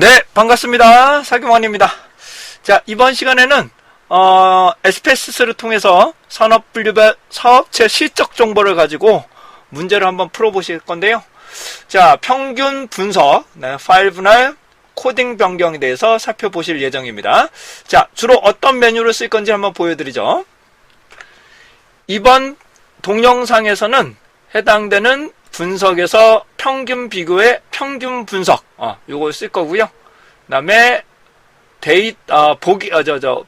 네, 반갑습니다. 사규만입니다. 자, 이번 시간에는 SPSS를 통해서 산업분류별 사업체 실적 정보를 가지고 문제를 한번 풀어보실 건데요. 자, 평균 분석, 파일 분할, 코딩 변경에 대해서 살펴보실 예정입니다. 자, 주로 어떤 메뉴를 쓸 건지 한번 보여드리죠. 이번 동영상에서는 해당되는 분석에서 평균 비교의 평균 분석, 요걸 쓸 거고요. 그 다음에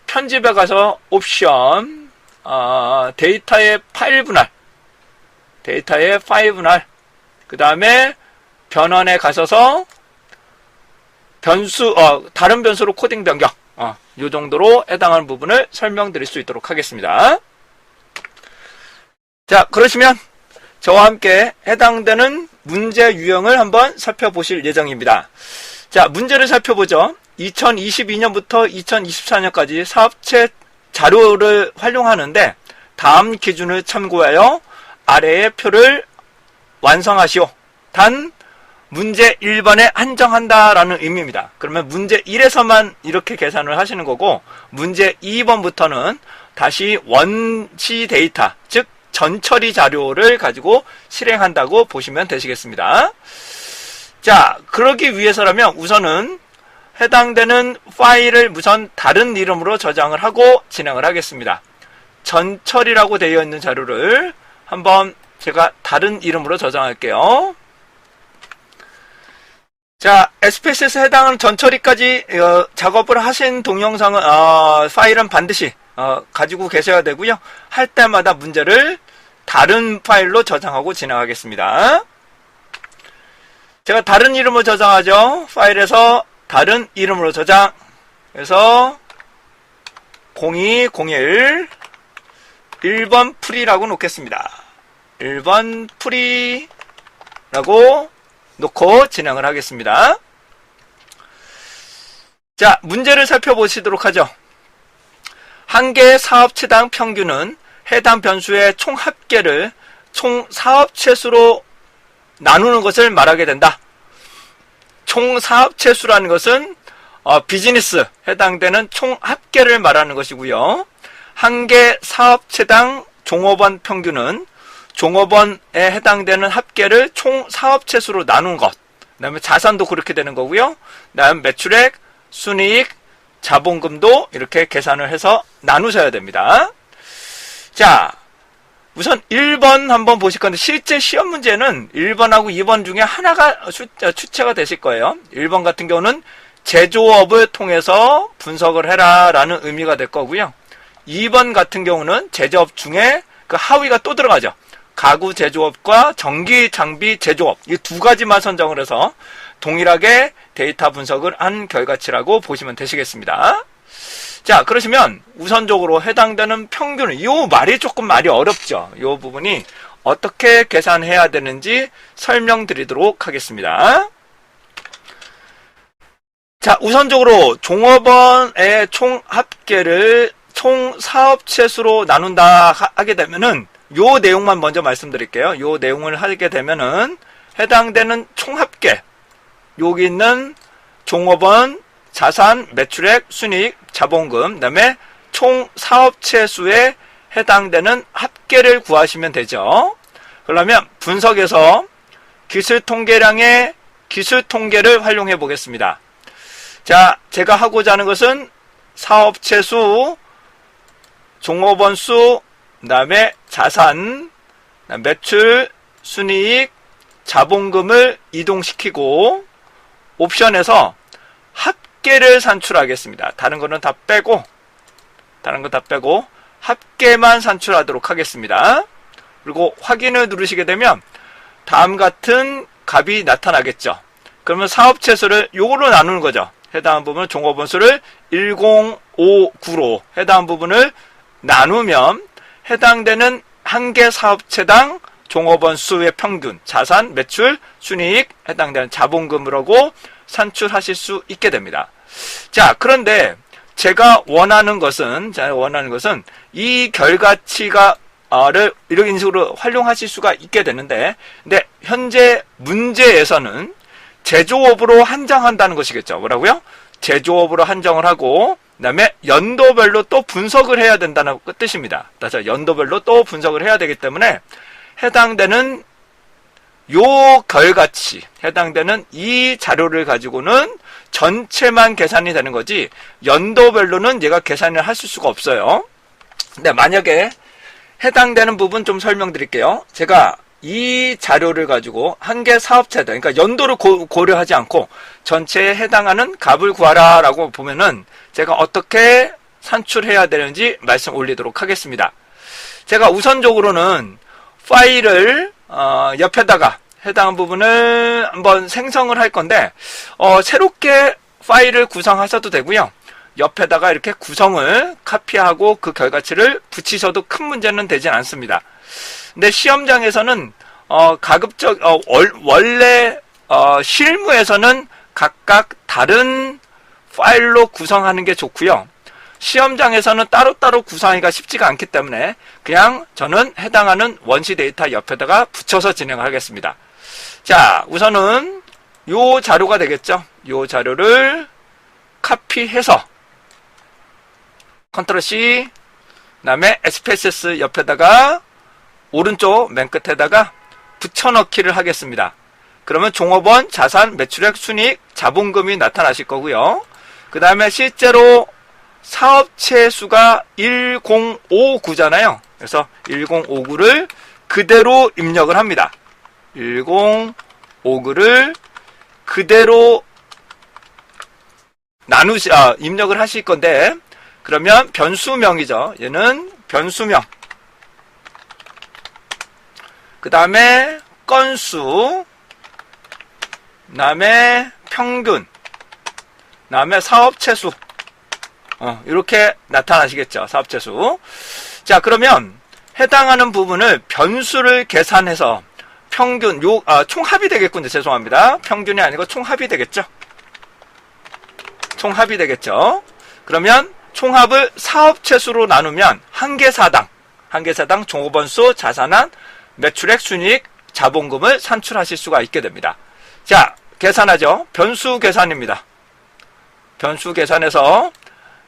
편집에 가서 옵션, 데이터의 파일 분할, 그 다음에 변환에 가셔서 다른 변수로 코딩 변경, 요 정도로 해당하는 부분을 설명드릴 수 있도록 하겠습니다. 자, 그러시면 저와 함께 해당되는 문제 유형을 한번 살펴보실 예정입니다. 자, 문제를 살펴보죠. 2022년부터 2024년까지 사업체 자료를 활용하는데 다음 기준을 참고하여 아래의 표를 완성하시오. 단 문제 1번에 한정한다라는 의미입니다. 그러면 문제 1에서만 이렇게 계산을 하시는 거고, 문제 2번부터는 다시 원시 데이터, 즉 전처리 자료를 가지고 실행한다고 보시면 되시겠습니다. 자, 그러기 위해서라면 우선은 해당되는 파일을 우선 다른 이름으로 저장을 하고 진행을 하겠습니다. 전처리라고 되어 있는 자료를 한번 제가 다른 이름으로 저장할게요. 자, SPSS에 해당하는 전처리까지 작업을 하신 동영상은 파일은 반드시 가지고 계셔야 되고요. 할 때마다 문제를 다른 파일로 저장하고 진행하겠습니다. 제가 다른 이름으로 저장하죠. 파일에서 다른 이름으로 저장. 그래서 0201 1번 풀이라고 놓겠습니다. 1번 풀이라고 놓고 진행을 하겠습니다. 자, 문제를 살펴보시도록 하죠. 한 개의 사업체당 평균은 해당 변수의 총 합계를 총 사업체 수로 나누는 것을 말하게 된다. 총 사업체 수라는 것은 비즈니스 해당되는 총 합계를 말하는 것이고요. 한 개 사업체당 종업원 평균은 종업원에 해당되는 합계를 총 사업체 수로 나눈 것. 그 다음에 자산도 그렇게 되는 거고요. 그 다음 매출액, 순이익, 자본금도 이렇게 계산을 해서 나누셔야 됩니다. 자, 우선 1번 한번 보실 건데, 실제 시험 문제는 1번하고 2번 중에 하나가 출제가 되실 거예요. 1번 같은 경우는 제조업을 통해서 분석을 해라 라는 의미가 될 거고요. 2번 같은 경우는 제조업 중에 그 하위가 또 들어가죠. 가구 제조업과 전기 장비 제조업, 이 두 가지만 선정을 해서 동일하게 데이터 분석을 한 결과치라고 보시면 되시겠습니다. 자, 그러시면 우선적으로 해당되는 평균은, 이 말이 어렵죠. 이 부분이 어떻게 계산해야 되는지 설명드리도록 하겠습니다. 자, 우선적으로 종업원의 총 합계를 총 사업체 수로 나눈다 하게 되면은 요 내용만 먼저 말씀드릴게요. 요 내용을 하게 되면은 해당되는 총 합계, 여기 있는 종업원, 자산, 매출액, 순이익, 자본금, 그 다음에 총 사업체 수에 해당되는 합계를 구하시면 되죠. 그러면 분석에서 기술 통계량의 기술 통계를 활용해 보겠습니다. 자, 제가 하고자 하는 것은 사업체 수, 종업원 수, 그 다음에 자산, 매출, 순이익, 자본금을 이동시키고 옵션에서 합계를 산출하겠습니다. 다른 거는 다 빼고 합계만 산출하도록 하겠습니다. 그리고 확인을 누르시게 되면 다음 같은 값이 나타나겠죠. 그러면 사업체 수를 요걸로 나누는 거죠. 해당 부분을 종업원 수를 1059로 해당 부분을 나누면 해당되는 한 개 사업체당 종업원 수의 평균, 자산, 매출, 순이익, 해당되는 자본금으로 산출하실 수 있게 됩니다. 자, 그런데 제가 원하는 것은 이 결과치를 이런 식으로 활용하실 수가 있게 되는데, 근데 현재 문제에서는 제조업으로 한정한다는 것이겠죠. 뭐라고요? 제조업으로 한정을 하고, 그 다음에 연도별로 또 분석을 해야 된다는 뜻입니다. 따라서 연도별로 또 분석을 해야 되기 때문에 해당되는 요 결과치, 해당되는 이 자료를 가지고는 전체만 계산이 되는 거지 연도별로는 얘가 계산을 하실 수가 없어요. 근데 만약에 해당되는 부분 좀 설명드릴게요. 제가 이 자료를 가지고 한 개 사업체다, 그러니까 연도를 고려하지 않고 전체에 해당하는 값을 구하라 라고 보면은 제가 어떻게 산출해야 되는지 말씀 올리도록 하겠습니다. 제가 우선적으로는 파일을 옆에다가 해당한 부분을 한번 생성을 할 건데 새롭게 파일을 구성하셔도 되고요. 옆에다가 이렇게 구성을 카피하고 그 결과치를 붙이셔도 큰 문제는 되진 않습니다. 근데 시험장에서는 가급적 원래 실무에서는 각각 다른 파일로 구성하는 게 좋고요. 시험장에서는 따로따로 구성하기가 쉽지가 않기 때문에 그냥 저는 해당하는 원시 데이터 옆에다가 붙여서 진행을 하겠습니다. 자, 우선은 요 자료가 되겠죠. 요 자료를 카피해서 컨트롤 C, 그 다음에 SPSS 옆에다가 오른쪽 맨 끝에다가 붙여넣기를 하겠습니다. 그러면 종업원, 자산, 매출액, 순이익, 자본금이 나타나실 거고요. 그 다음에 실제로 사업체 수가 1059잖아요. 그래서 1059를 그대로 입력을 합니다. 1059를 그대로 입력을 하실 건데, 그러면 변수명이죠. 얘는 변수명. 그 다음에 건수, 그 다음에 평균, 그 다음에 사업체수. 이렇게 나타나시겠죠. 사업체수. 자, 그러면 해당하는 부분을 변수를 계산해서 평균, 총합이 되겠군요. 죄송합니다. 평균이 아니고 총합이 되겠죠. 총합이 되겠죠. 그러면 총합을 사업체수로 나누면 한 개 사당 종업원수, 자산한, 매출액, 순이익, 자본금을 산출하실 수가 있게 됩니다. 자, 계산하죠. 변수 계산입니다. 변수 계산해서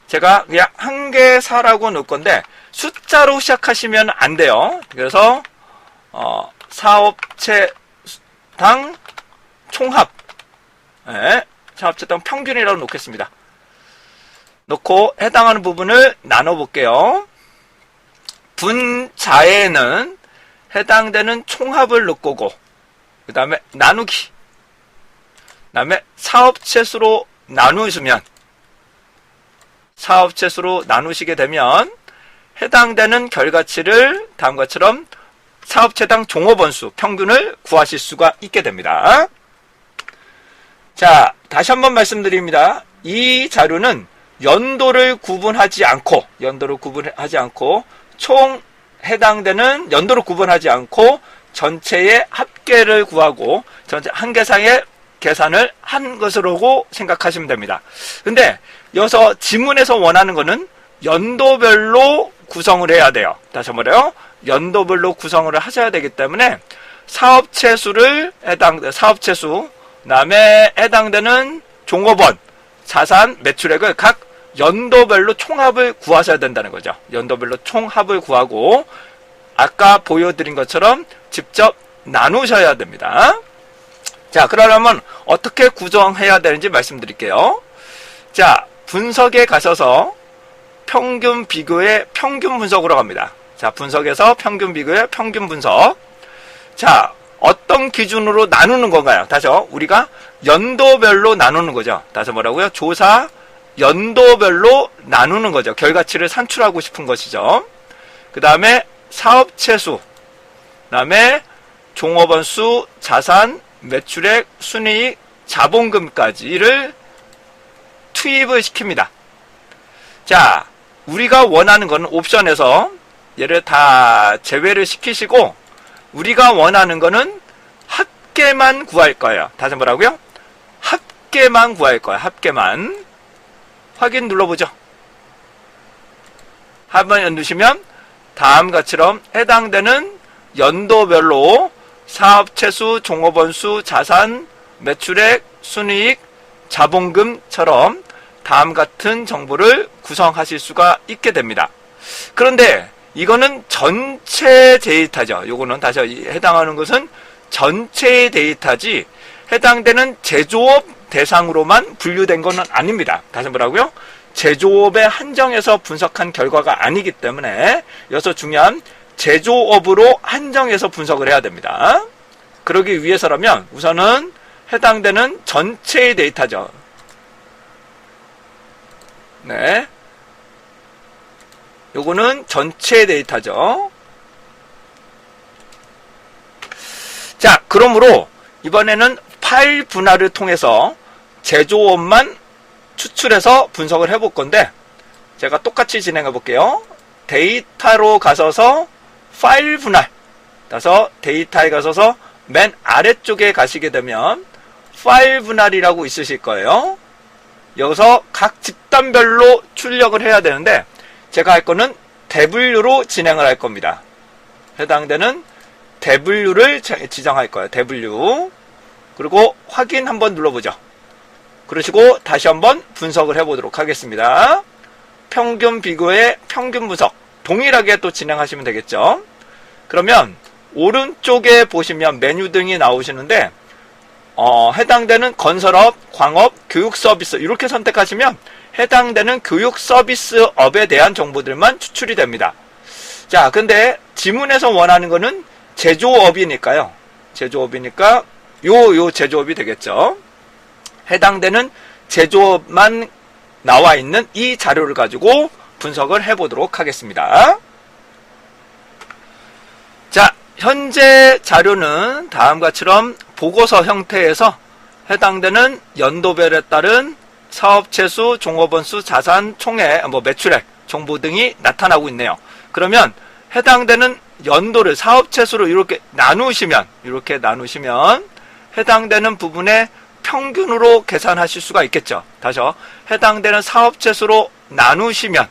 제가 그냥 한 개 사라고 넣을 건데 숫자로 시작하시면 안 돼요. 그래서 사업체당 총합, 사업체당 평균이라고 놓겠습니다. 놓고 해당하는 부분을 나눠 볼게요. 분자에는 해당되는 총합을 넣을 거고, 그 다음에 나누기, 그 다음에 사업체수로 나누시게 되면 해당되는 결과치를 다음과 같처럼 사업체당 종업원수 평균을 구하실 수가 있게 됩니다. 자, 다시 한번 말씀드립니다. 이 자료는 연도를 구분하지 않고 총 해당되는 연도를 구분하지 않고 전체의 합계를 구하고 전체 한계상의 계산을 한 것으로 생각하시면 됩니다. 근데 여기서 지문에서 원하는 거는 연도별로 구성을 해야 돼요. 다시 한번요. 연도별로 구성을 하셔야 되기 때문에 사업체수, 그다음에 해당되는 종업원, 자산, 매출액을 각 연도별로 총합을 구하셔야 된다는 거죠. 연도별로 총합을 구하고 아까 보여드린 것처럼 직접 나누셔야 됩니다. 자, 그러려면 어떻게 구성해야 되는지 말씀드릴게요. 자, 분석에 가셔서 평균 비교의 평균 분석으로 갑니다. 자, 분석에서 평균 비교의 평균 분석. 자, 어떤 기준으로 나누는 건가요? 다시요. 우리가 연도별로 나누는 거죠. 다시 뭐라고요? 조사 연도별로 나누는 거죠. 결과치를 산출하고 싶은 것이죠. 그 다음에 사업체수, 그 다음에 종업원 수, 자산, 매출액, 순이익, 자본금까지를 투입을 시킵니다. 자, 우리가 원하는 건 옵션에서 얘를 다 제외를 시키시고 우리가 원하는 거는 합계만 구할 거예요. 다시 뭐라고요? 합계만 구할 거예요. 합계만. 확인 눌러보죠. 한번 누르시면 다음과처럼 해당되는 연도별로 사업체수, 종업원수, 자산, 매출액, 순이익, 자본금처럼 다음 같은 정보를 구성하실 수가 있게 됩니다. 그런데 이거는 전체 데이터죠. 요거는 다시 해당하는 것은 전체의 데이터지 해당되는 제조업 대상으로만 분류된 것은 아닙니다. 다시 뭐라고요? 제조업에 한정해서 분석한 결과가 아니기 때문에 여기서 중요한 제조업으로 한정해서 분석을 해야 됩니다. 그러기 위해서라면 우선은 해당되는 전체의 데이터죠. 네. 요거는 전체 데이터죠. 자, 그러므로 이번에는 파일 분할을 통해서 제조업만 추출해서 분석을 해볼 건데 제가 똑같이 진행해 볼게요. 데이터로 가셔서 파일 분할, 따라서 데이터에 가셔서 맨 아래쪽에 가시게 되면 파일 분할이라고 있으실 거예요. 여기서 각 집단별로 출력을 해야 되는데 제가 할 거는 W로 진행을 할 겁니다. 해당되는 W를 지정할 거예요. W. 그리고 확인 한번 눌러보죠. 그러시고 다시 한번 분석을 해보도록 하겠습니다. 평균 비교의 평균 분석. 동일하게 또 진행하시면 되겠죠. 그러면 오른쪽에 보시면 메뉴 등이 나오시는데 해당되는 건설업, 광업, 교육 서비스 이렇게 선택하시면 해당되는 교육 서비스업에 대한 정보들만 추출이 됩니다. 자, 근데 지문에서 원하는 거는 제조업이니까요. 제조업이니까 요 제조업이 되겠죠. 해당되는 제조업만 나와 있는 이 자료를 가지고 분석을 해보도록 하겠습니다. 자, 현재 자료는 다음과처럼 보고서 형태에서 해당되는 연도별에 따른 사업체수, 종업원수, 자산, 총액, 매출액 정보 등이 나타나고 있네요. 그러면 해당되는 연도를 사업체수로 이렇게 나누시면 해당되는 부분의 평균으로 계산하실 수가 있겠죠. 다시요. 해당되는 사업체수로 나누시면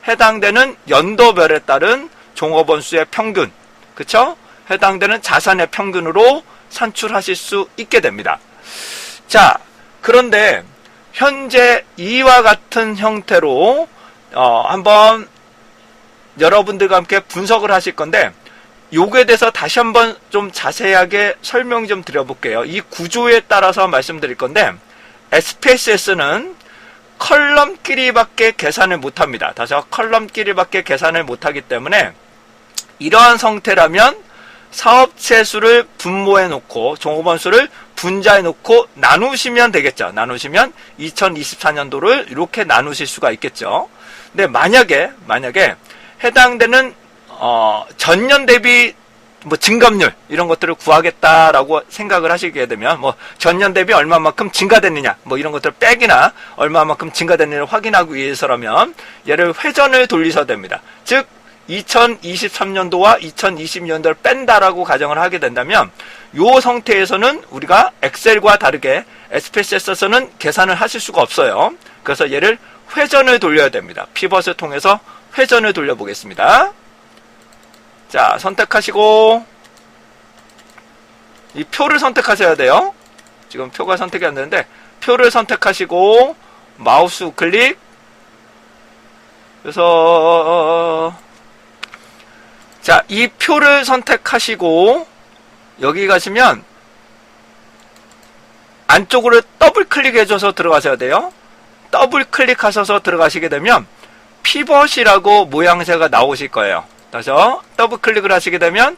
해당되는 연도별에 따른 종업원수의 평균, 그쵸? 해당되는 자산의 평균으로 산출하실 수 있게 됩니다. 자, 그런데 현재 이와 같은 형태로 한번 여러분들과 함께 분석을 하실 건데 요거에 대해서 다시 한번 좀 자세하게 설명 좀 드려볼게요. 이 구조에 따라서 말씀드릴 건데 SPSS는 컬럼끼리밖에 계산을 못합니다. 다시 컬럼끼리밖에 계산을 못하기 때문에 이러한 상태라면 사업체 수를 분모해 놓고 종업원 수를 분자해 놓고 나누시면 되겠죠. 나누시면 2024년도를 이렇게 나누실 수가 있겠죠. 근데 만약에 해당되는 전년 대비 증감률 이런 것들을 구하겠다라고 생각을 하시게 되면 전년 대비 얼마만큼 증가됐느냐 이런 것들 빼기나 얼마만큼 증가됐느냐를 확인하기 위해서라면 얘를 회전을 돌리셔야 됩니다. 즉 2023년도와 2020년도를 뺀다라고 가정을 하게 된다면 이 상태에서는 우리가 엑셀과 다르게 SPSS에서는 계산을 하실 수가 없어요. 그래서 얘를 회전을 돌려야 됩니다. 피벗을 통해서 회전을 돌려보겠습니다. 자, 선택하시고 이 표를 선택하셔야 돼요. 지금 표가 선택이 안 되는데 표를 선택하시고 마우스 우클릭, 그래서 자, 이 표를 선택하시고 여기 가시면 안쪽으로 더블 클릭해줘서 들어가셔야 돼요. 더블 클릭하셔서 들어가시게 되면 피벗이라고 모양새가 나오실 거예요. 다시요. 더블 클릭을 하시게 되면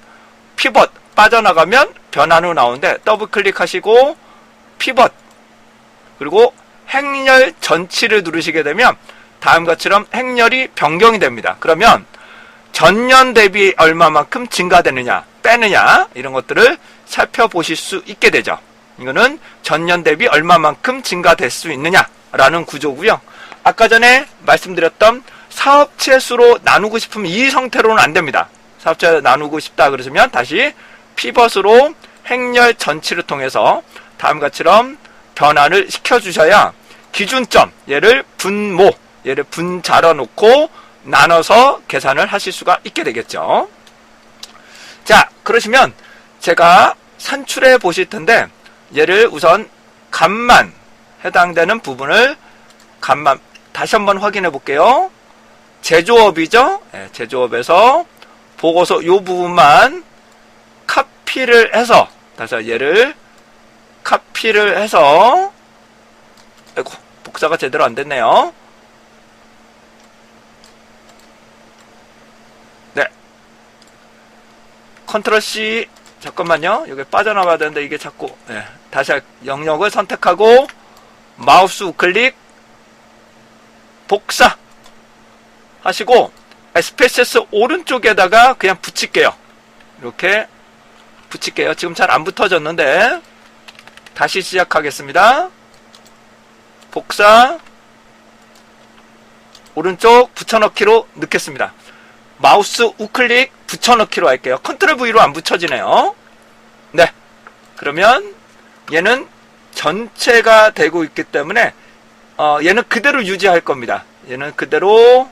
피벗 빠져나가면 변환으로 나오는데 더블 클릭하시고 피벗 그리고 행렬 전치를 누르시게 되면 다음과처럼 행렬이 변경이 됩니다. 그러면 전년 대비 얼마만큼 증가되느냐 빼느냐 이런 것들을 살펴보실 수 있게 되죠. 이거는 전년 대비 얼마만큼 증가될 수 있느냐 라는 구조고요. 아까 전에 말씀드렸던 사업체 수로 나누고 싶으면 이 상태로는 안 됩니다. 사업체 나누고 싶다 그러시면 다시 피벗으로 행렬 전치를 통해서 다음과처럼 변환을 시켜주셔야 기준점, 얘를 분모, 얘를 분자로 놓고 나눠서 계산을 하실 수가 있게 되겠죠. 자, 그러시면 제가 산출해 보실 텐데 얘를 우선 값만, 해당되는 부분을 값만 다시 한번 확인해 볼게요. 제조업이죠. 네, 제조업에서 보고서 요 부분만 카피를 해서, 다시 얘를 카피를 해서, 아이고, 복사가 제대로 안 됐네요. 네. 컨트롤 C, 잠깐만요. 여기 빠져나와야 되는데 이게 자꾸, 네. 다시 영역을 선택하고, 마우스 우클릭, 복사 하시고, SPSS 오른쪽에다가 그냥 붙일게요. 이렇게 붙일게요. 지금 잘 안 붙어졌는데, 다시 시작하겠습니다. 복사, 오른쪽 붙여넣기로 넣겠습니다. 마우스 우클릭 붙여넣기로 할게요. 컨트롤 V로 안 붙여지네요. 네. 그러면 얘는 전체가 되고 있기 때문에 얘는 그대로 유지할 겁니다. 얘는 그대로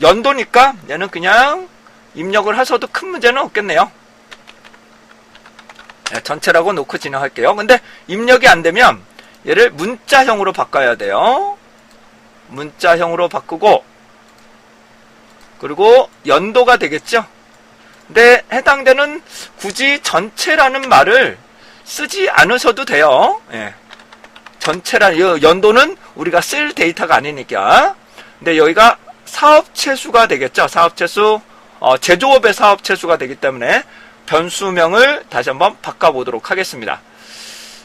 연도니까 얘는 그냥 입력을 하셔도 큰 문제는 없겠네요. 네, 전체라고 놓고 진행할게요. 근데 입력이 안 되면 얘를 문자형으로 바꿔야 돼요. 문자형으로 바꾸고, 그리고 연도가 되겠죠. 근데 해당되는 굳이 전체라는 말을 쓰지 않으셔도 돼요. 예. 전체라는 연도는 우리가 쓸 데이터가 아니니까. 근데 여기가 사업체수가 되겠죠. 사업체수, 제조업의 사업체수가 되기 때문에 변수명을 다시 한번 바꿔보도록 하겠습니다.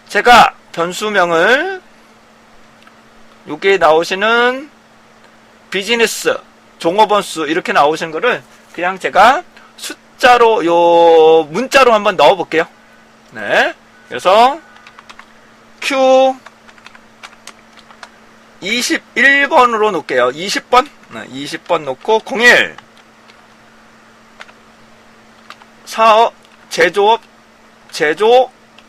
제가 변수명을 여기에 나오시는 비즈니스, 종업원수 이렇게 나오신 거를 그냥 제가 숫자로, 문자로 한번 넣어 볼게요. 네. 그래서 Q 21번으로 놓을게요. 20번? 네, 20번 놓고 01 사업, 제조업,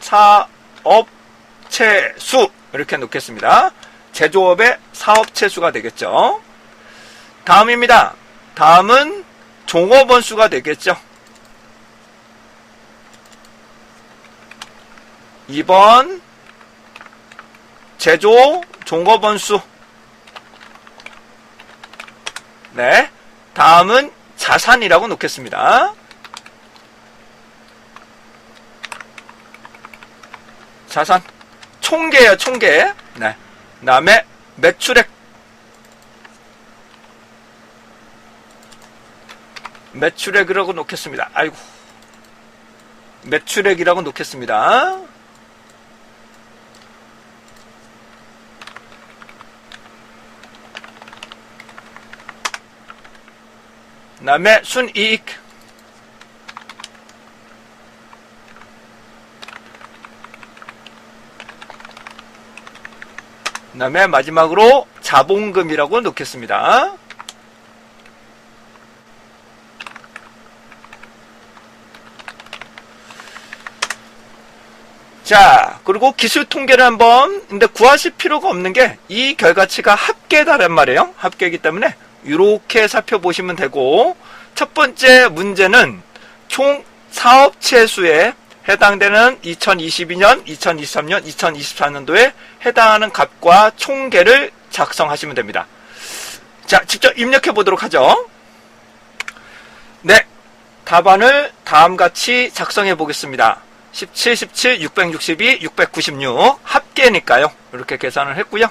사업체 수 이렇게 놓겠습니다. 제조업의 사업체 수가 되겠죠. 다음입니다. 다음은 종업원 수가 되겠죠. 2번 제조 종업원 수. 네. 다음은 자산이라고 놓겠습니다. 자산. 총계예요, 총계. 네. 그 다음에 매출액. 매출액이라고 놓겠습니다. 아이고. 매출액이라고 놓겠습니다. 그 다음에 순이익. 그 다음에 마지막으로 자본금이라고 놓겠습니다. 자, 그리고 기술 통계를 한번, 근데 구하실 필요가 없는 게 이 결과치가 합계다란 말이에요. 합계이기 때문에 이렇게 살펴보시면 되고, 첫 번째 문제는 총 사업체 수에 해당되는 2022년, 2023년, 2024년도에 해당하는 값과 총계를 작성하시면 됩니다. 자, 직접 입력해 보도록 하죠. 네, 답안을 다음같이 작성해 보겠습니다. 17, 17, 662, 696 합계니까요. 이렇게 계산을 했고요.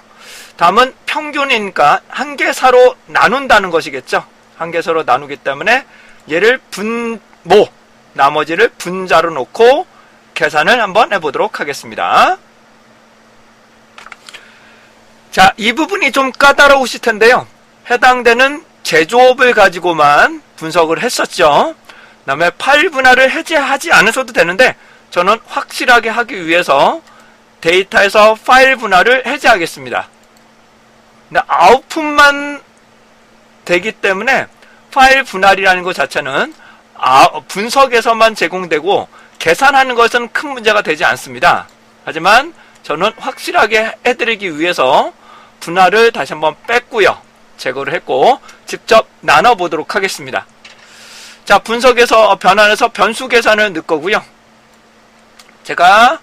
다음은 평균이니까 한 개사로 나눈다는 것이겠죠. 한 개사로 나누기 때문에 얘를 분모, 나머지를 분자로 놓고 계산을 한번 해보도록 하겠습니다. 자, 이 부분이 좀 까다로우실 텐데요. 해당되는 제조업을 가지고만 분석을 했었죠. 그 다음에 파일 분할을 해제하지 않으셔도 되는데 저는 확실하게 하기 위해서 데이터에서 파일 분할을 해제하겠습니다. 근데 아웃풋만 되기 때문에 파일 분할이라는 것 자체는 분석에서만 제공되고 계산하는 것은 큰 문제가 되지 않습니다. 하지만 저는 확실하게 해드리기 위해서 분할을 다시 한번 뺐고요. 제거를 했고 직접 나눠보도록 하겠습니다. 자, 분석에서 변환해서 변수 계산을 넣을 거고요. 제가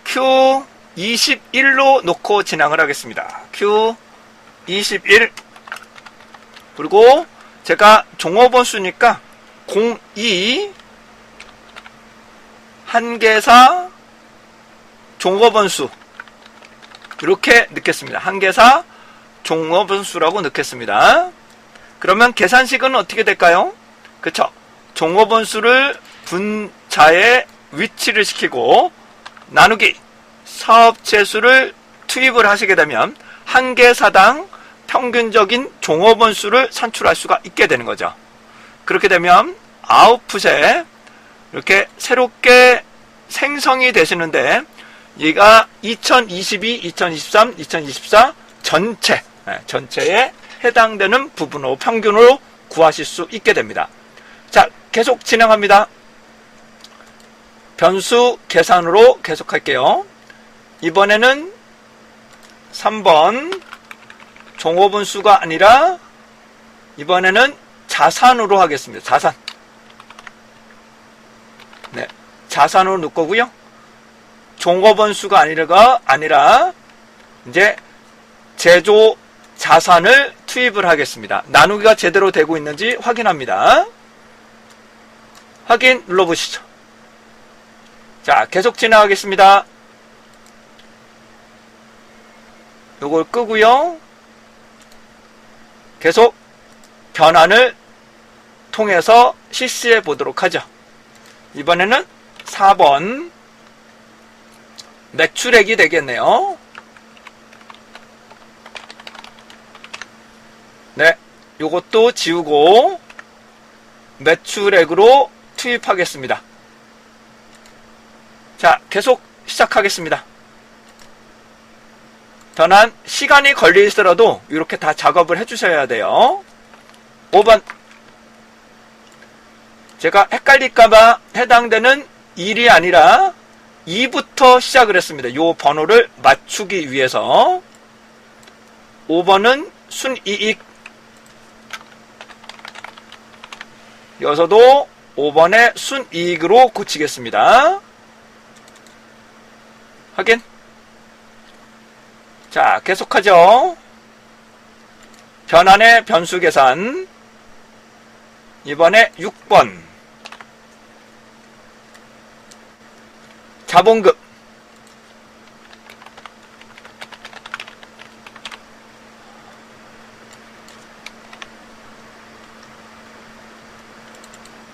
Q21로 놓고 진행을 하겠습니다. Q21. 그리고 제가 종업원수니까 02 한계사 종업원수 이렇게 넣겠습니다. 한계사 종업원수라고 넣겠습니다. 그러면 계산식은 어떻게 될까요? 그쵸? 종업원수를 분자에 위치를 시키고 나누기 사업체수를 투입을 하시게 되면 한계사당 평균적인 종업원수를 산출할 수가 있게 되는 거죠. 그렇게 되면 아웃풋에 이렇게 새롭게 생성이 되시는데 얘가 2022, 2023, 2024 전체에 해당되는 부분으로 평균으로 구하실 수 있게 됩니다. 자, 계속 진행합니다. 변수 계산으로 계속할게요. 이번에는 3번 종업원수가 아니라 이번에는 자산으로 하겠습니다. 자산. 네, 자산으로 넣을 거고요. 종업원수가 아니라 이제 제조 자산을 투입을 하겠습니다. 나누기가 제대로 되고 있는지 확인합니다. 확인 눌러보시죠. 자, 계속 진행하겠습니다. 요걸 끄고요. 계속 변환을 통해서 실시해 보도록 하죠. 이번에는 4번 매출액이 되겠네요. 네, 요것도 지우고 매출액으로 투입하겠습니다. 자, 계속 시작하겠습니다. 변환 시간이 걸리더라도 이렇게 다 작업을 해주셔야 돼요. 5번 제가 헷갈릴까봐 해당되는 1이 아니라 2부터 시작을 했습니다. 이 번호를 맞추기 위해서. 5번은 순이익. 여기서도 5번의 순이익으로 고치겠습니다. 확인. 자, 계속하죠. 변환의 변수 계산. 이번에 6번. 자본금.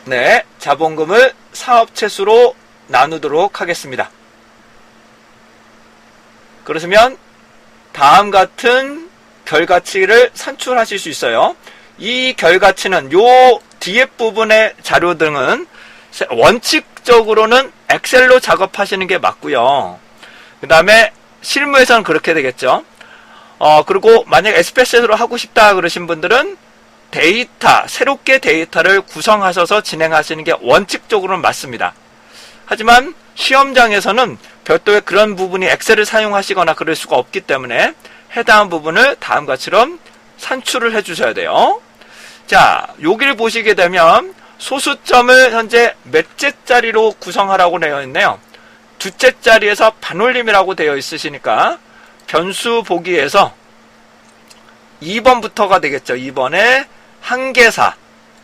네, 자본금을 사업체 수로 나누도록 하겠습니다. 그러시면 다음 같은 결과치를 산출하실 수 있어요. 이 결과치는 요 뒤에 부분의 자료 등은 원칙적으로는 엑셀로 작업하시는 게 맞고요. 그 다음에 실무에서는 그렇게 되겠죠. 그리고 만약 SPSS로 하고 싶다 그러신 분들은 새롭게 데이터를 구성하셔서 진행하시는 게 원칙적으로는 맞습니다. 하지만 시험장에서는 별도의 그런 부분이 엑셀을 사용하시거나 그럴 수가 없기 때문에 해당 부분을 다음과 같이럼 산출을 해주셔야 돼요. 자, 여기를 보시게 되면 소수점을 현재 몇째 자리로 구성하라고 되어 있네요. 두째 자리에서 반올림이라고 되어 있으시니까 변수 보기에서 2번부터가 되겠죠. 2번에 한계사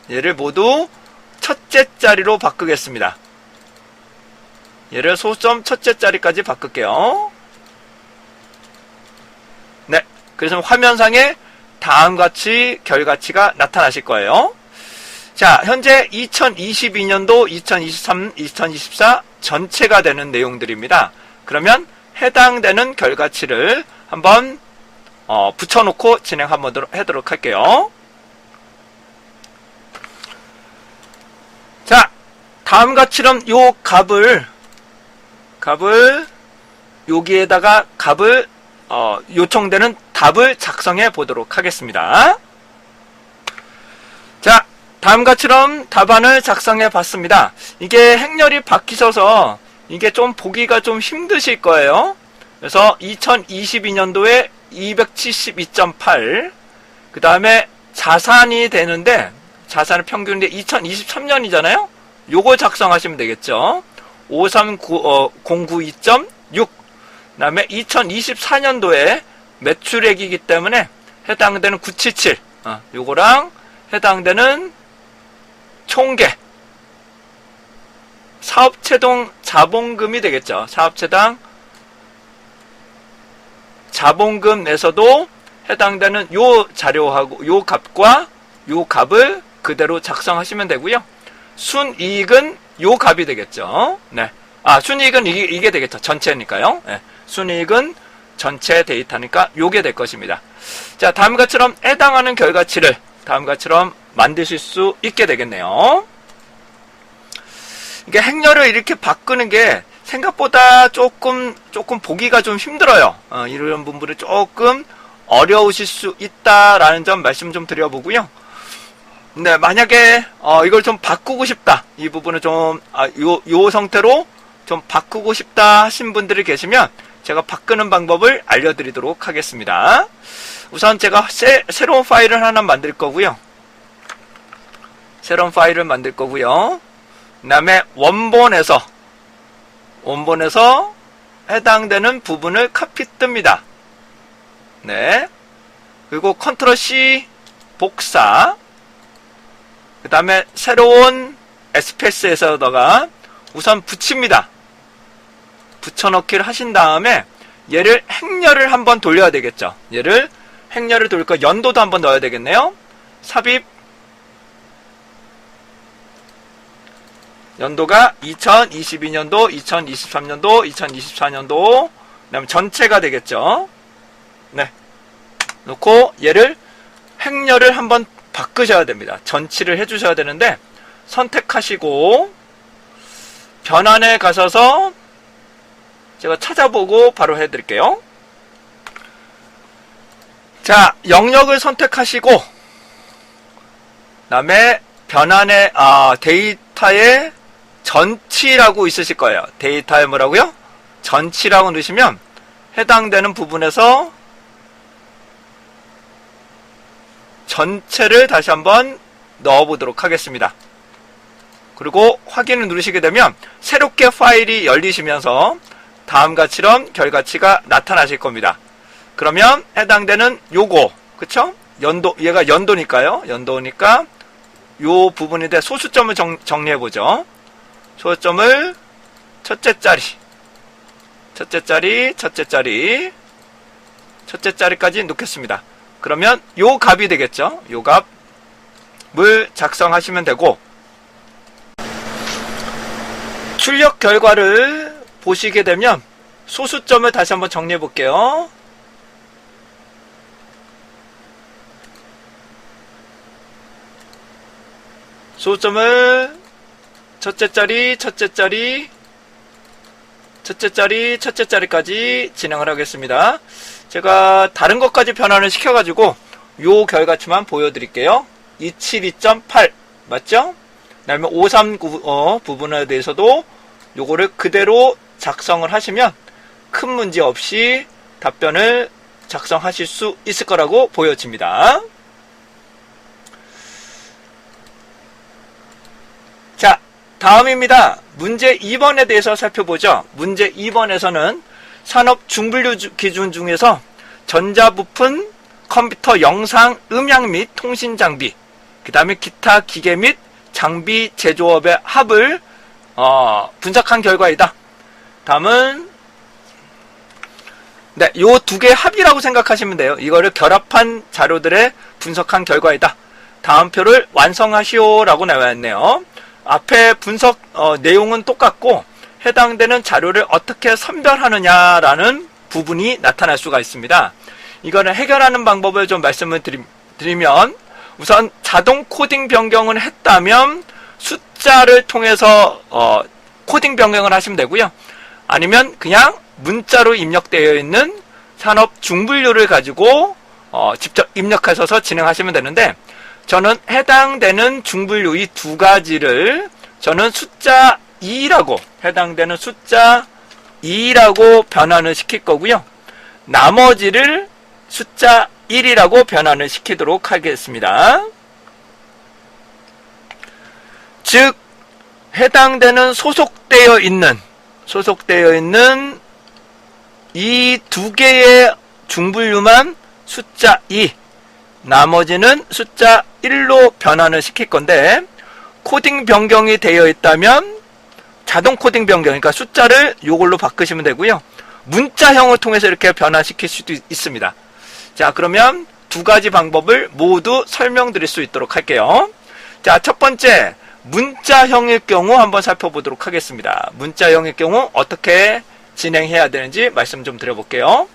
얘를 모두 첫째 자리로 바꾸겠습니다. 얘를 소수점 첫째 자리까지 바꿀게요. 네, 그래서 화면상에 다음같이 결과치가 나타나실 거예요. 자, 현재 2022년도, 2023, 2024 전체가 되는 내용들입니다. 그러면 해당되는 결과치를 한번 붙여놓고 진행하도록 할게요. 자, 다음같이럼 요 값을 여기에다가 값을 요청되는 답을 작성해 보도록 하겠습니다. 자, 다음같이럼 답안을 작성해 봤습니다. 이게 행렬이 바뀌셔서 이게 좀 보기가 좀 힘드실 거예요. 그래서 2022년도에 272.8, 그 다음에 자산이 되는데 자산의 평균인데 2023년이잖아요. 요거 작성하시면 되겠죠. 53092.2 6. 그 다음에 2024년도에 매출액이기 때문에 해당되는 977. 요거랑 해당되는 총계. 사업체당 자본금이 되겠죠. 사업체당 자본금에서도 해당되는 요 자료하고 요 값과 요 값을 그대로 작성하시면 되고요. 순이익은 요 값이 되겠죠. 네. 순이익은 이게 되겠죠. 전체니까요. 네. 순이익은 전체 데이터니까 요게 될 것입니다. 자, 다음과 같이처럼 해당하는 결과치를 다음과 같이처럼 만드실 수 있게 되겠네요. 이게 행렬을 이렇게 바꾸는 게 생각보다 조금 보기가 좀 힘들어요. 이런 부분들이 조금 어려우실 수 있다라는 점 말씀 좀 드려보고요. 네, 만약에 이걸 좀 바꾸고 싶다, 이 부분을 좀 요 상태로 좀 바꾸고 싶다 하신 분들이 계시면 제가 바꾸는 방법을 알려드리도록 하겠습니다. 우선 제가 새로운 파일을 하나 만들 거고요. 새로운 파일을 만들 거고요. 그 다음에 원본에서 해당되는 부분을 카피 뜹니다. 네. 그리고 컨트롤 C 복사. 그 다음에 새로운 SPS에서다가 우선 붙입니다. 붙여넣기를 하신 다음에 얘를 행렬을 한번 돌려야 되겠죠. 얘를 행렬을 돌릴 거 연도도 한번 넣어야 되겠네요. 삽입 연도가 2022년도, 2023년도, 2024년도, 그 다음에 전체가 되겠죠. 네. 놓고 얘를 행렬을 한번 바꾸셔야 됩니다. 전치를 해주셔야 되는데 선택하시고 변환에 가셔서 제가 찾아보고 바로 해드릴게요. 자, 영역을 선택하시고 그 다음에 변환에 데이터에 전치라고 있으실 거예요. 데이터에 뭐라고요? 전치라고 넣으시면 해당되는 부분에서 전체를 다시 한번 넣어보도록 하겠습니다. 그리고 확인을 누르시게 되면 새롭게 파일이 열리시면서 다음과처럼 결과치가 나타나실 겁니다. 그러면 해당되는 요거, 그쵸? 얘가 연도니까요. 연도니까 요 부분에 대해 소수점을 정리해보죠. 소수점을 첫째 자리까지 놓겠습니다. 그러면 요 값이 되겠죠. 요 값을 작성하시면 되고, 출력 결과를 보시게 되면 소수점을 다시 한번 정리해 볼게요. 소수점을 첫째 자리까지 진행을 하겠습니다. 제가 다른 것까지 변환을 시켜가지고 요 결과치만 보여드릴게요. 272.8 맞죠? 그 다음에 539 부분에 대해서도 요거를 그대로 작성을 하시면 큰 문제 없이 답변을 작성하실 수 있을 거라고 보여집니다. 자, 다음입니다. 문제 2번에 대해서 살펴보죠. 문제 2번에서는 산업 중분류 기준 중에서 전자부품, 컴퓨터, 영상, 음향 및 통신 장비, 그 다음에 기타 기계 및 장비 제조업의 합을 분석한 결과이다. 다음은 네, 요 두 개의 합이라고 생각하시면 돼요. 이거를 결합한 자료들의 분석한 결과이다. 다음 표를 완성하시오 라고 나와 있네요. 앞에 분석 내용은 똑같고 해당되는 자료를 어떻게 선별하느냐라는 부분이 나타날 수가 있습니다. 이거는 해결하는 방법을 좀 말씀을 드리면 우선 자동 코딩 변경을 했다면 숫자를 통해서 코딩 변경을 하시면 되고요. 아니면 그냥 문자로 입력되어 있는 산업 중분류를 가지고 직접 입력하셔서 진행하시면 되는데, 저는 해당되는 중분류 이 두 가지를 저는 숫자 2라고 해당되는 숫자 2라고 변환을 시킬 거고요. 나머지를 숫자 1이라고 변환을 시키도록 하겠습니다. 즉 해당되는 소속되어 있는 이 두 개의 중분류만 숫자 2, 나머지는 숫자 1로 변환을 시킬 건데, 코딩 변경이 되어 있다면 자동 코딩 변경, 그러니까 숫자를 이걸로 바꾸시면 되고요. 문자형을 통해서 이렇게 변환시킬 수도 있습니다. 자, 그러면 두 가지 방법을 모두 설명드릴 수 있도록 할게요. 자, 첫 번째, 문자형일 경우 한번 살펴보도록 하겠습니다. 문자형일 경우 어떻게 진행해야 되는지 말씀 좀 드려볼게요.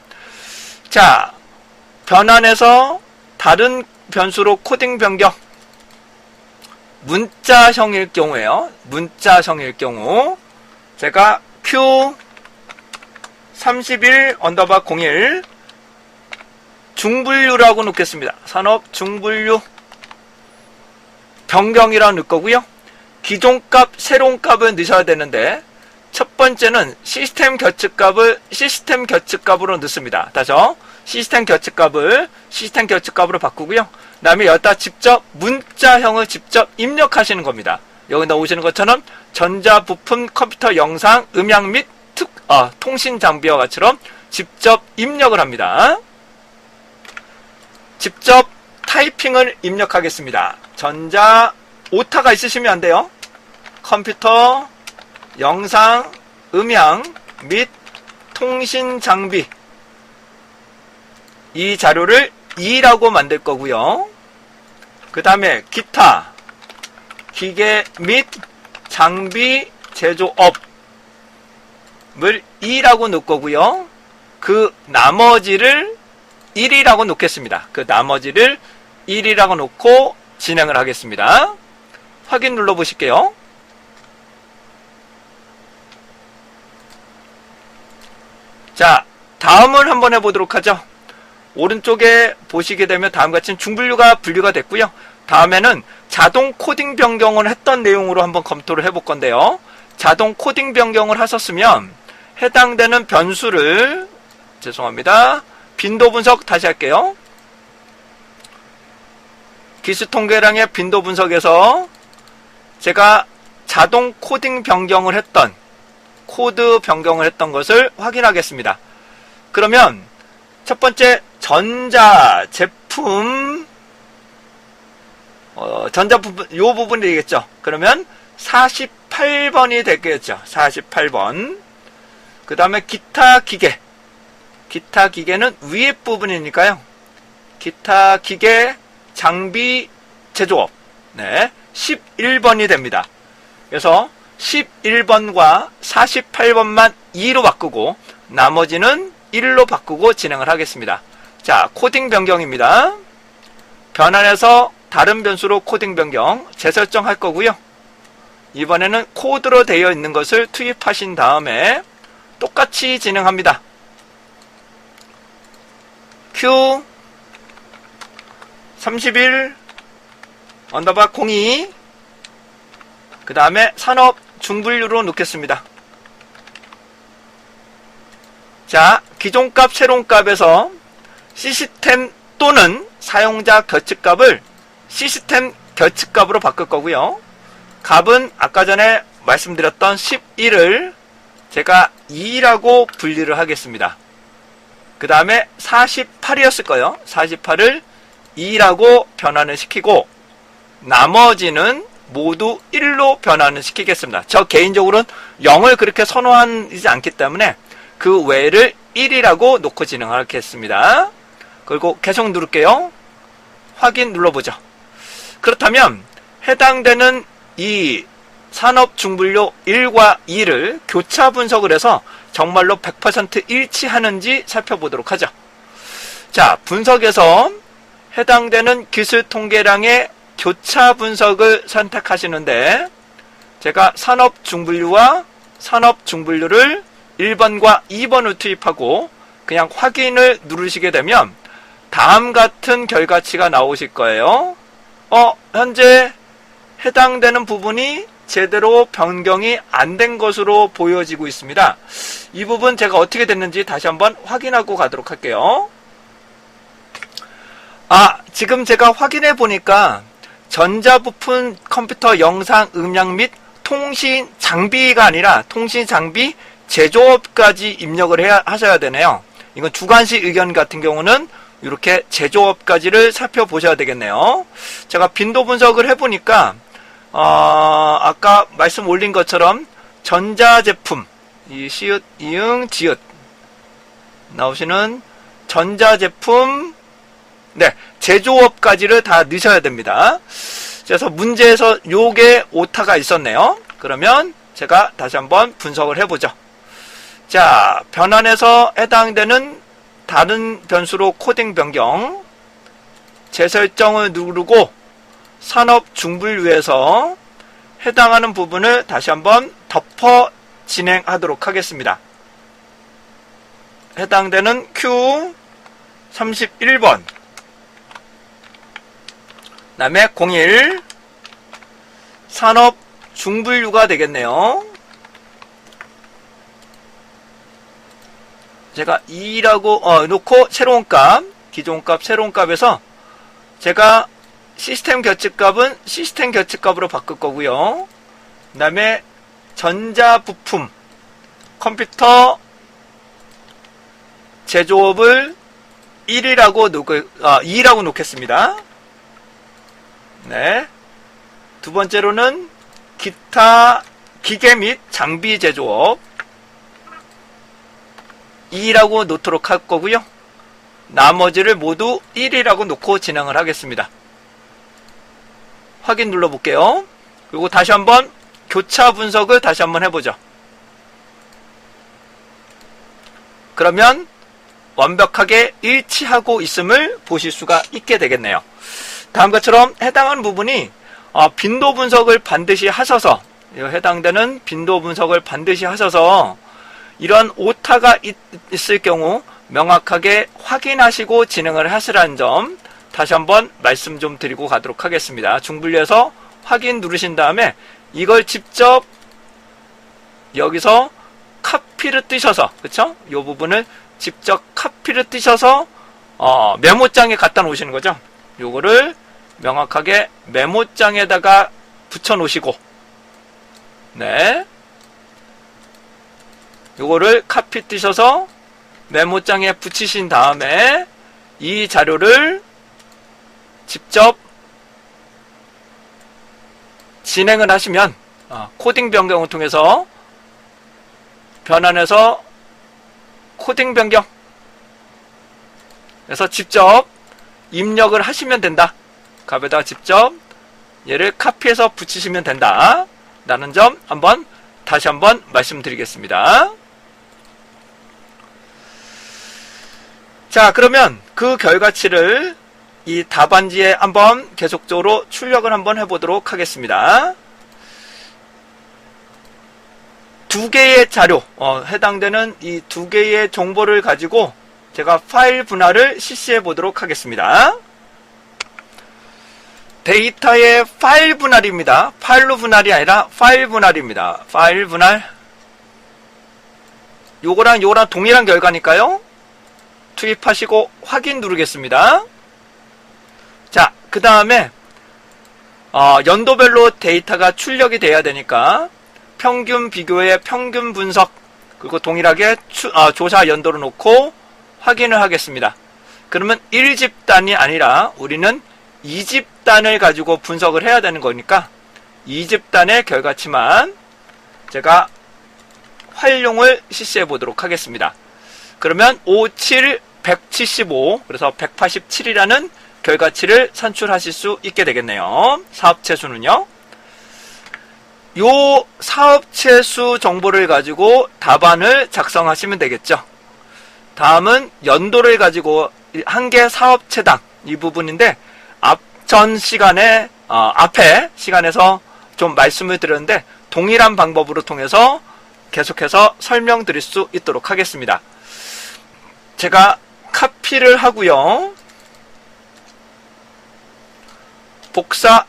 자, 변환해서 다른 변수로 코딩 변경. 문자형일 경우에요. 문자형일 경우 제가 Q31_01 중분류라고 놓겠습니다. 산업 중분류 변경이라고 넣을 거고요. 기존 값, 새로운 값을 넣으셔야 되는데, 첫 번째는 시스템 교측값을 시스템 교측값으로 넣습니다. 다시요. 시스템 교측값으로 바꾸고요. 그 다음에 여기다 직접 문자형을 직접 입력하시는 겁니다. 여기 나오시는 것처럼 전자부품, 컴퓨터, 영상, 음향 및 통신 장비와 같이처럼 직접 입력을 합니다. 직접 타이핑을 입력하겠습니다. 전자 오타가 있으시면 안 돼요. 컴퓨터, 영상, 음향 및 통신 장비, 이 자료를 2라고 만들 거고요. 그 다음에 기타, 기계 및 장비 제조업을 2라고 놓을 거고요. 그 나머지를 1이라고 놓겠습니다. 그 나머지를 1이라고 놓고 진행을 하겠습니다. 확인 눌러 보실게요. 자, 다음을 한번 해보도록 하죠. 오른쪽에 보시게 되면 다음같이 중분류가 분류가 됐고요. 다음에는 자동 코딩 변경을 했던 내용으로 한번 검토를 해볼 건데요. 자동 코딩 변경을 하셨으면 해당되는 변수를, 죄송합니다, 빈도 분석 다시 할게요. 기술 통계량의 빈도 분석에서 제가 자동 코딩 변경을 했던, 코드 변경을 했던 것을 확인하겠습니다. 그러면 첫 번째 전자 제품, 전자부분, 요 부분이 되겠죠. 그러면 48번이 되겠죠. 48번. 그 다음에 기타 기계. 기타 기계는 위에 부분이니까요. 기타 기계 장비 제조업. 네. 11번이 됩니다. 그래서 11번과 48번만 2로 바꾸고 나머지는 1로 바꾸고 진행을 하겠습니다. 자, 코딩 변경입니다. 변환해서 다른 변수로 코딩 변경 재설정할 거고요. 이번에는 코드로 되어 있는 것을 투입하신 다음에 똑같이 진행합니다. Q31_02 그 다음에 산업 중분류로 놓겠습니다. 자, 기존 값, 새로운 값에서 시스템 또는 사용자 교측값을 시스템 교측값으로 바꿀 거고요. 값은 아까 전에 말씀드렸던 11을 제가 2라고 분리를 하겠습니다. 그 다음에 48이었을 거예요. 48을 2라고 변환을 시키고 나머지는 모두 1로 변환을 시키겠습니다. 저 개인적으로는 0을 그렇게 선호하지 않기 때문에 그 외를 1이라고 놓고 진행하겠습니다. 그리고 계속 누를게요. 확인 눌러보죠. 그렇다면 해당되는 이 산업 중분류 1과 2를 교차 분석을 해서 정말로 100% 일치하는지 살펴보도록 하죠. 자, 분석에서 해당되는 기술 통계량의 교차 분석을 선택하시는데 제가 산업 중분류와 산업 중분류를 1번과 2번을 투입하고 그냥 확인을 누르시게 되면 다음 같은 결과치가 나오실 거예요. 현재 해당되는 부분이 제대로 변경이 안 된 것으로 보여지고 있습니다. 이 부분 제가 어떻게 됐는지 다시 한번 확인하고 가도록 할게요. 지금 제가 확인해 보니까 전자부품, 컴퓨터, 영상, 음향 및 통신 장비가 아니라 통신 장비 제조업까지 입력을 하셔야 되네요. 이건 주관식 의견 같은 경우는 이렇게 제조업까지를 살펴보셔야 되겠네요. 제가 빈도 분석을 해보니까 아까 말씀 올린 것처럼 전자제품, 이 시읒, 이응, 지읒 나오시는 전자제품, 네, 제조업까지를 다 넣으셔야 됩니다. 그래서 문제에서 요게 오타가 있었네요. 그러면 제가 다시 한번 분석을 해보죠. 자, 변환에서 해당되는 다른 변수로 코딩 변경, 재설정을 누르고 산업 중분류에서 해당하는 부분을 다시 한번 덮어 진행하도록 하겠습니다. 해당되는 Q 31번, 그 다음에 01 산업 중분류가 되겠네요. 제가 2라고 놓고 새로운 값, 기존 값, 새로운 값에서 제가 시스템 결집값은 시스템 결집값으로 바꿀 거고요. 그 다음에 전자부품, 컴퓨터 제조업을 2라고 놓겠습니다. 네. 두 번째로는 기타 기계 및 장비 제조업 2라고 놓도록 할 거고요. 나머지를 모두 1이라고 놓고 진행을 하겠습니다. 확인 눌러볼게요. 그리고 다시 한번 교차 분석을 다시 한번 해보죠. 그러면 완벽하게 일치하고 있음을 보실 수가 있게 되겠네요. 다음과 같처럼 해당하는 부분이 빈도 분석을 반드시 하셔서, 해당되는 빈도 분석을 반드시 하셔서 이런 오타가 있을 경우 명확하게 확인하시고 진행을 하시라는 점 다시 한번 말씀 좀 드리고 가도록 하겠습니다. 중분류에서 확인 누르신 다음에 이걸 직접 여기서 카피를 뜨셔서, 그쵸? 이 부분을 직접 카피를 뜨셔서 메모장에 갖다 놓으시는 거죠. 요거를 명확하게 메모장에다가 붙여 놓으시고, 네, 요거를 카피 뜨셔서 메모장에 붙이신 다음에 이 자료를 직접 진행을 하시면 코딩 변경을 통해서 변환해서 코딩 변경 그래서 직접 입력을 하시면 된다. 값에다가 직접 얘를 카피해서 붙이시면 된다 라는 점 다시 한번 말씀드리겠습니다. 자, 그러면 그 결과치를 이 답안지에 한번 계속적으로 출력을 한번 해보도록 하겠습니다. 두 개의 자료, 해당되는 이 두 개의 정보를 가지고 제가 파일 분할을 실시해 보도록 하겠습니다. 데이터의 파일 분할입니다. 파일로 분할이 아니라 파일 분할입니다. 파일 분할. 요거랑 동일한 결과니까요. 투입하시고 확인 누르겠습니다. 자, 그 다음에 연도별로 데이터가 출력이 돼야 되니까 평균 비교의 평균 분석, 그리고 동일하게 조사 연도를 놓고 확인을 하겠습니다. 그러면 1집단이 아니라 우리는 2집단을 가지고 분석을 해야 되는 거니까 2집단의 결과치만 제가 활용을 실시해 보도록 하겠습니다. 그러면 57, 175, 그래서 187이라는 결과치를 산출하실 수 있게 되겠네요. 사업체수는요. 요 사업체수 정보를 가지고 답안을 작성하시면 되겠죠. 다음은 연도를 가지고 한 개 사업체당 이 부분인데 앞전 시간에 앞에 시간에서 좀 말씀을 드렸는데 동일한 방법으로 통해서 계속해서 설명드릴 수 있도록 하겠습니다. 제가 카피를 하고요. 복사,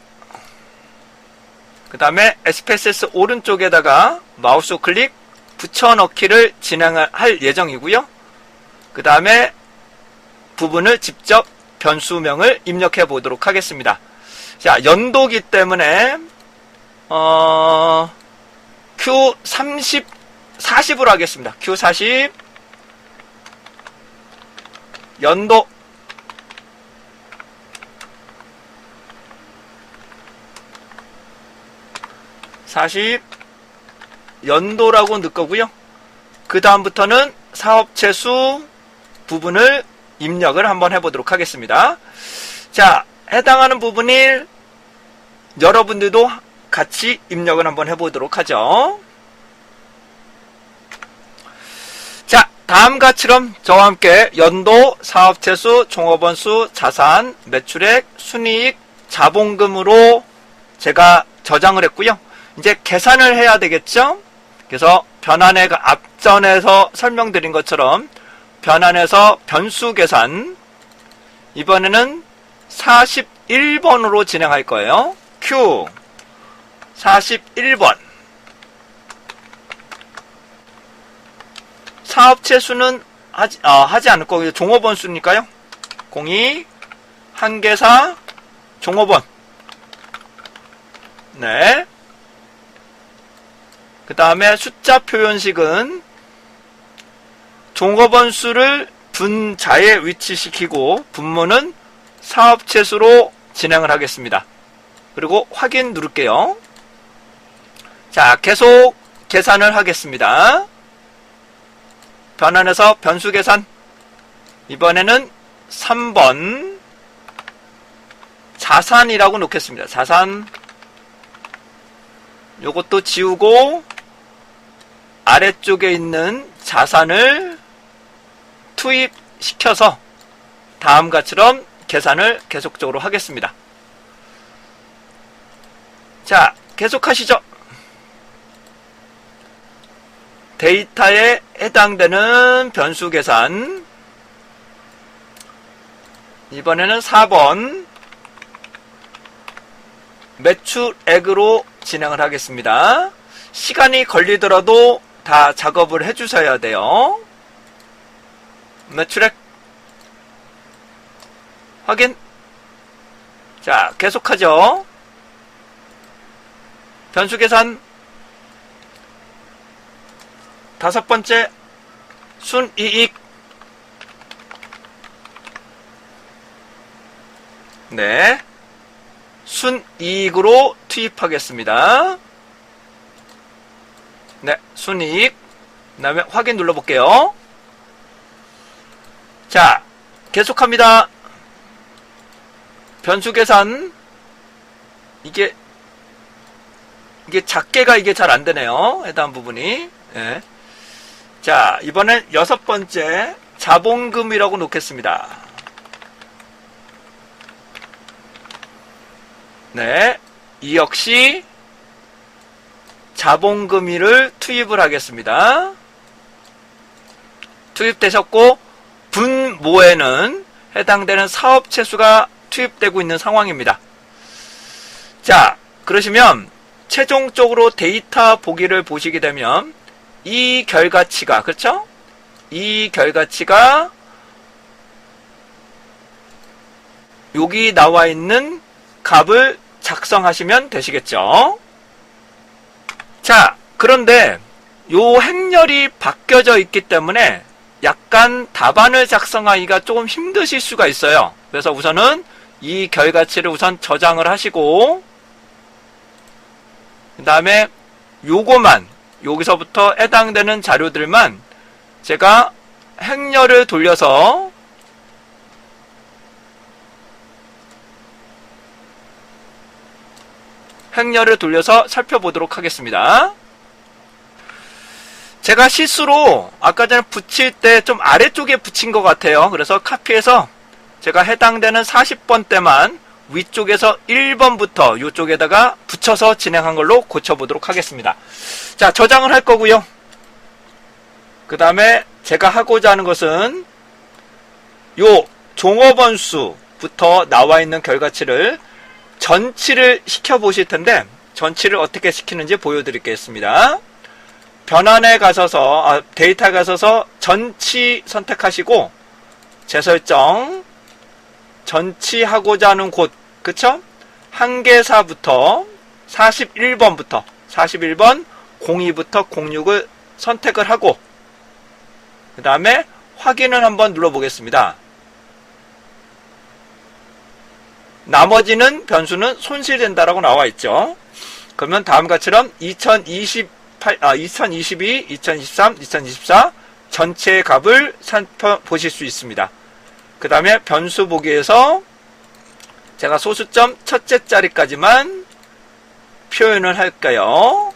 그 다음에 SPSS 오른쪽에다가 마우스 클릭 붙여넣기를 진행할 예정이고요. 그 다음에 부분을 직접 변수명을 입력해 보도록 하겠습니다. 자, 연도기 때문에 Q31 Q40으로 하겠습니다. Q40 연도 40 연도라고 넣을 거고요. 그 다음부터는 사업체수 부분을 입력을 한번 해보도록 하겠습니다. 자, 해당하는 부분을 여러분들도 같이 입력을 한번 해보도록 하죠. 자, 다음과처럼 저와 함께 연도, 사업체수, 종업원수, 자산, 매출액, 순이익, 자본금으로 제가 저장을 했고요. 이제 계산을 해야 되겠죠? 그래서 변환의 앞전에서 설명드린 것처럼 변환해서 변수 계산, 이번에는 41번으로 진행할 거예요. Q 41번. 사업체 수는 하지 않을 거고요. 종업원 수니까요. 02 한계사 종업원. 네. 그 다음에 숫자 표현식은 종업원 수를 분자에 위치시키고 분모는 사업체 수로 진행을 하겠습니다. 그리고 확인 누를게요. 자, 계속 계산을 하겠습니다. 변환해서 변수 계산. 이번에는 3번 자산이라고 놓겠습니다. 자산. 요것도 지우고 아래쪽에 있는 자산을 투입시켜서 다음과처럼 계산을 계속적으로 하겠습니다. 자, 계속하시죠. 데이터에 해당되는 변수 계산. 이번에는 4번 매출액으로 진행을 하겠습니다. 시간이 걸리더라도 다 작업을 해주셔야 돼요. 매출액 확인. 자, 계속하죠. 변수 계산. 5번째 순이익. 네, 순이익으로 투입하겠습니다. 네, 순이익. 그 다음에 확인 눌러볼게요. 자, 계속합니다. 변수 계산. 이게 작게가 이게 잘 안되네요. 해당 부분이. 네. 자, 이번엔 6번째 자본금이라고 놓겠습니다. 네, 이 역시 자본금을 투입을 하겠습니다. 투입되셨고 분모에는 해당되는 사업체 수가 투입되고 있는 상황입니다. 자, 그러시면 최종적으로 데이터 보기를 보시게 되면 이 결과치가, 그렇죠? 이 결과치가 여기 나와 있는 값을 작성하시면 되시겠죠? 자, 그런데 요 행렬이 바뀌어져 있기 때문에 약간 답안을 작성하기가 조금 힘드실 수가 있어요. 그래서 우선은 이 결과치를 우선 저장을 하시고 그 다음에 요거만, 여기서부터 해당되는 자료들만 제가 행렬을 돌려서 살펴보도록 하겠습니다. 제가 실수로 아까 전에 붙일 때 좀 아래쪽에 붙인 것 같아요. 그래서 카피해서 제가 해당되는 40번 때만 위쪽에서 1번부터 이쪽에다가 붙여서 진행한 걸로 고쳐보도록 하겠습니다. 자, 저장을 할 거고요. 그 다음에 제가 하고자 하는 것은 요 종업원 수부터 나와 있는 결과치를 전치를 시켜 보실 텐데 전치를 어떻게 시키는지 보여드리겠습니다. 변환에 가셔서 데이터에 가셔서 전치 선택하시고 재설정 전치하고자 하는 곳, 그쵸? 한계사부터 41번부터 41번 02부터 06을 선택을 하고 그 다음에 확인을 한번 눌러보겠습니다. 나머지는 변수는 손실된다라고 나와 있죠. 그러면 다음과 같이처럼 2022, 2023, 2024 전체의 값을 살펴보실 수 있습니다. 그 다음에 변수 보기에서 제가 소수점 첫째 자리까지만 표현을 할까요?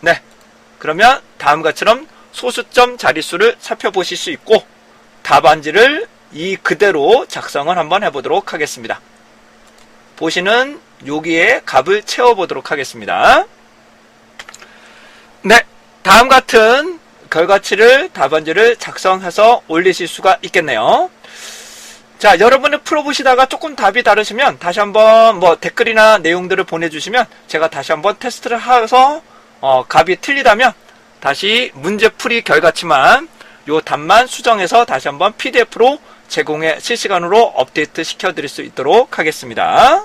네. 그러면 다음과 같이처럼 소수점 자릿수를 살펴보실 수 있고 답안지를 이 그대로 작성을 한번 해보도록 하겠습니다. 보시는 여기에 값을 채워보도록 하겠습니다. 네, 다음 같은 결과치를 답안지를 작성해서 올리실 수가 있겠네요. 자, 여러분이 풀어보시다가 조금 답이 다르시면 다시 한번 댓글이나 내용들을 보내주시면 제가 다시 한번 테스트를 해서 값이 틀리다면 다시 문제풀이 결과치만 요 답만 수정해서 다시 한번 PDF로 제공해 실시간으로 업데이트 시켜드릴 수 있도록 하겠습니다.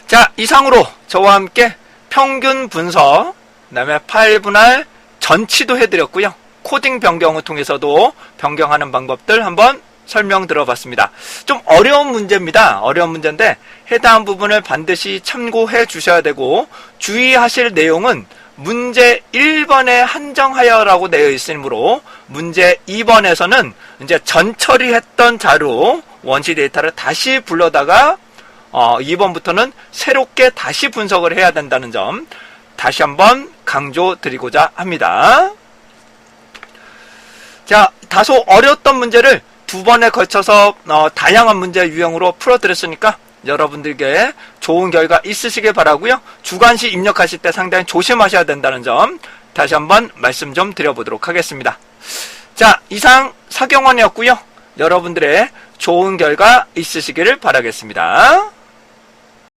자, 이상으로 저와 함께 평균 분석, 그 다음에 파일 분할 전치도 해드렸고요. 코딩 변경을 통해서도 변경하는 방법들 한번 설명 들어봤습니다. 좀 어려운 문제입니다. 어려운 문제인데 해당 부분을 반드시 참고해 주셔야 되고 주의하실 내용은 문제 1번에 한정하여라고 되어 있으므로 문제 2번에서는 이제 전 처리했던 자료 원시 데이터를 다시 불러다가 2번부터는 새롭게 다시 분석을 해야 된다는 점 다시 한번 강조드리고자 합니다. 자, 다소 어려웠던 문제를 두 번에 걸쳐서 다양한 문제 유형으로 풀어드렸으니까 여러분들께 좋은 결과 있으시길 바라고요. 주관시 입력하실 때 상당히 조심하셔야 된다는 점 다시 한번 말씀 좀 드려보도록 하겠습니다. 자, 이상 사경원이었고요. 여러분들의 좋은 결과 있으시기를 바라겠습니다.